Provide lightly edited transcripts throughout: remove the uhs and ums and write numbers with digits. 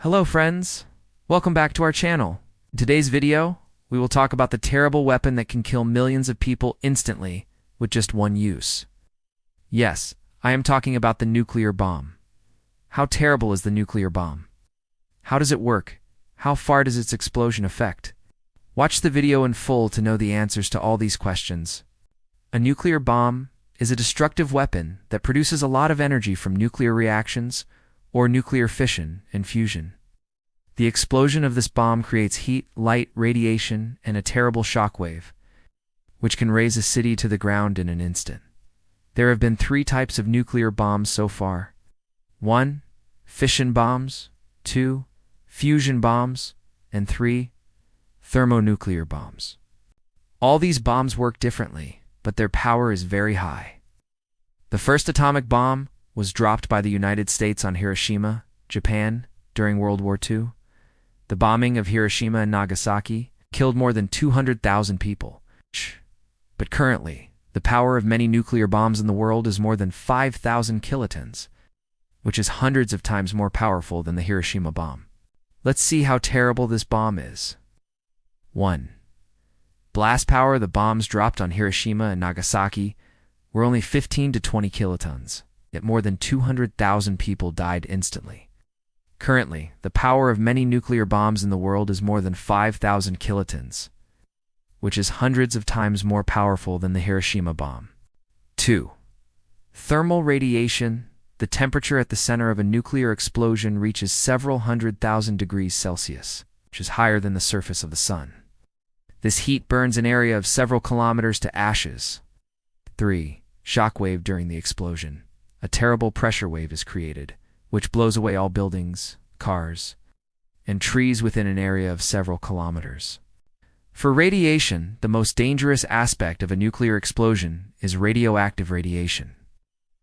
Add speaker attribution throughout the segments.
Speaker 1: Hello friends, welcome back to our channel. In today's video, we will talk about the terrible weapon that can kill millions of people instantly with just one use. Yes, I am talking about the nuclear bomb. How terrible is the nuclear bomb? How does it work? How far does its explosion affect? Watch the video in full to know the answers to all these questions. A nuclear bomb is a destructive weapon that produces a lot of energy from nuclear reactions or nuclear fission and fusion. The explosion of this bomb creates heat, light, radiation, and a terrible shockwave, which can raze a city to the ground in an instant. There have been 3 types of nuclear bombs so far. 1. Fission bombs. 2. Fusion bombs. And 3. Thermonuclear bombs. All these bombs work differently, but their power is very high. The first atomic bomb was dropped by the United States on Hiroshima, Japan, during World War II. The bombing of Hiroshima and Nagasaki killed more than 200,000 people. But currently, the power of many nuclear bombs in the world is more than 5,000 kilotons, which is hundreds of times more powerful than the Hiroshima bomb. Let's see how terrible this bomb is. 1. Blast power. The bombs dropped on Hiroshima and Nagasaki were only 15 to 20 kilotons, yet more than 200,000 people died instantly. Currently, the power of many nuclear bombs in the world is more than 5,000 kilotons, which is hundreds of times more powerful than the Hiroshima bomb. 2. Thermal radiation. The temperature at the center of a nuclear explosion reaches several 100,000 degrees Celsius, which is higher than the surface of the sun. This heat burns an area of several kilometers to ashes. 3. Shockwave. During the explosion, a terrible pressure wave is created, which blows away all buildings, cars, and trees within an area of several kilometers. For radiation, the most dangerous aspect of a nuclear explosion is radioactive radiation.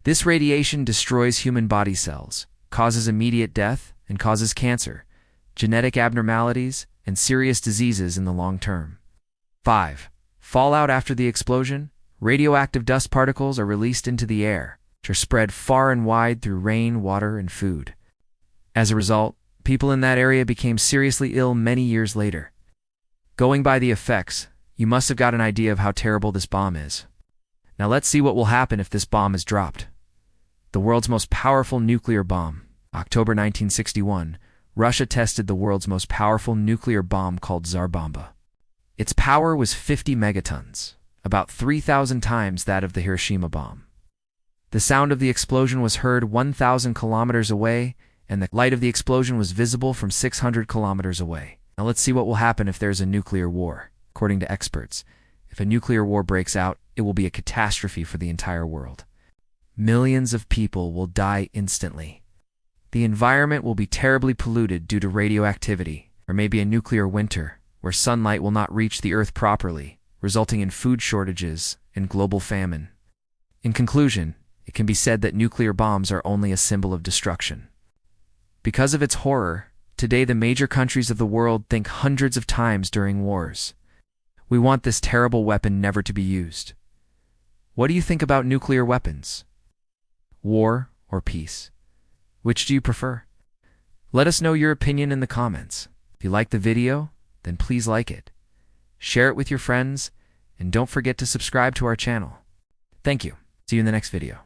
Speaker 1: This radiation destroys human body cells, causes immediate death, and causes cancer, genetic abnormalities, and serious diseases in the long term. 5. Fallout. After the explosion, radioactive dust particles are released into the air, which are spread far and wide through rain, water, and food. As a result, people in that area became seriously ill many years later. Going by the effects, you must have got an idea of how terrible this bomb is. Now let's see what will happen if this bomb is dropped. The world's most powerful nuclear bomb. October 1961, Russia tested the world's most powerful nuclear bomb called Tsar Bomba. Its power was 50 megatons, about 3,000 times that of the Hiroshima bomb. The sound of the explosion was heard 1,000 kilometers away, and the light of the explosion was visible from 600 kilometers away. Now let's see what will happen if there's a nuclear war. According to experts, if a nuclear war breaks out, it will be a catastrophe for the entire world. Millions of people will die instantly. The environment will be terribly polluted due to radioactivity, or maybe a nuclear winter, where sunlight will not reach the Earth properly, resulting in food shortages and global famine. In conclusion, it can be said that nuclear bombs are only a symbol of destruction. Because of its horror, today the major countries of the world think hundreds of times during wars. We want this terrible weapon never to be used. What do you think about nuclear weapons? War or peace? Which do you prefer? Let us know your opinion in the comments. If you like the video, then please like it. Share it with your friends, and don't forget to subscribe to our channel. Thank you. See you in the next video.